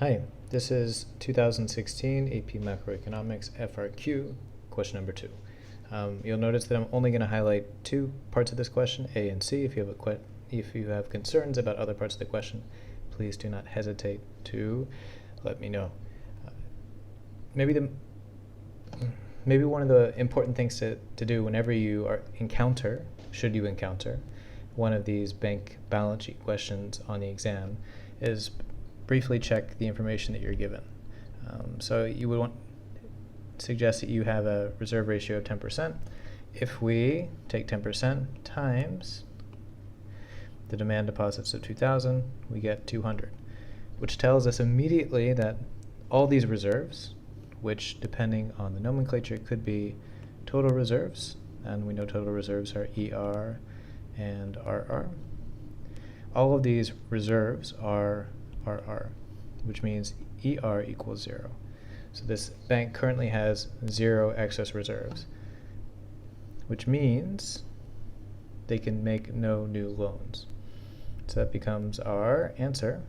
Hi, this is 2016 AP Macroeconomics FRQ, question number 2. You'll notice that I'm only going to highlight two parts of this question, A and C. If you have concerns about other parts of the question, please do not hesitate to let me know. Maybe one of the important things to do whenever you should you encounter one of these bank balance sheet questions on the exam, is briefly check the information that you're given. So you would suggest that you have a reserve ratio of 10%. If we take 10% times the demand deposits of 2,000, we get 200, which tells us immediately that all these reserves, which depending on the nomenclature could be total reserves, and we know total reserves are ER and RR. All of these reserves are RR, which means ER equals 0. So this bank currently has 0 excess reserves, which means they can make no new loans. So that becomes our answer.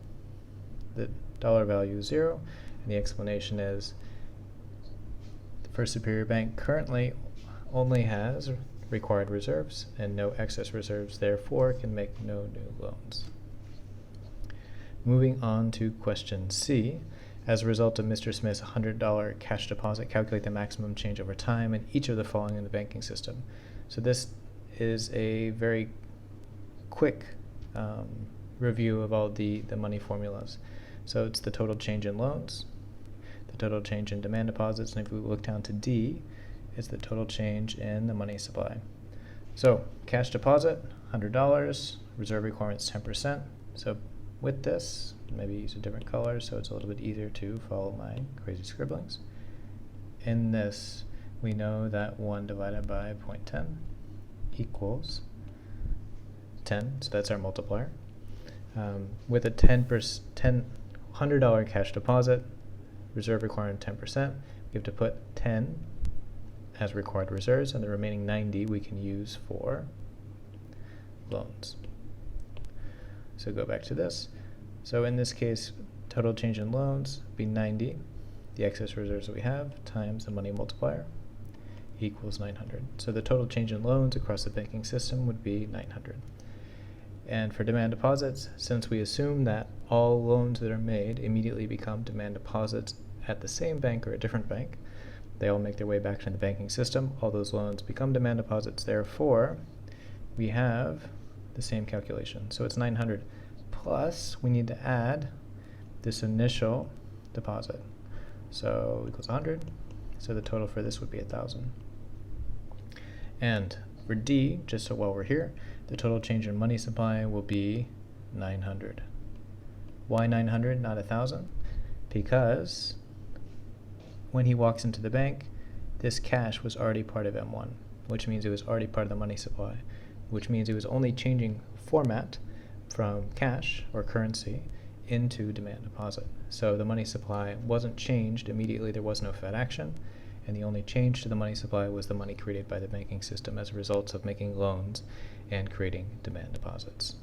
The dollar value is 0, and the explanation is the First Superior Bank currently only has required reserves and no excess reserves, therefore can make no new loans. Moving on to question C. As a result of Mr. Smith's $100 cash deposit, calculate the maximum change over time in each of the following in the banking system. So this is a very quick review of all the money formulas. So it's the total change in loans, the total change in demand deposits, and if we look down to D, it's the total change in the money supply. So cash deposit, $100, reserve requirements 10%. So with this, maybe use a different color so it's a little bit easier to follow my crazy scribblings. In this, we know that 1 divided by 0.10 equals 10, so that's our multiplier. With a $100 cash deposit, reserve requirement 10%, we have to put 10 as required reserves, and the remaining 90 we can use for loans. So go back to this. So in this case, total change in loans would be 90, the excess reserves that we have, times the money multiplier, equals 900. So the total change in loans across the banking system would be 900. And for demand deposits, since we assume that all loans that are made immediately become demand deposits at the same bank or a different bank, they all make their way back to the banking system. All those loans become demand deposits. Therefore, we have the same calculation. So it's 900 plus we need to add this initial deposit. So equals 100. So the total for this would be 1,000. And for D, just so while we're here, the total change in money supply will be 900. Why 900, not 1,000? Because when he walks into the bank, this cash was already part of M1, which means it was already part of the money supply, which means it was only changing format from cash or currency into demand deposit. So the money supply wasn't changed immediately, there was no Fed action, and the only change to the money supply was the money created by the banking system as a result of making loans and creating demand deposits.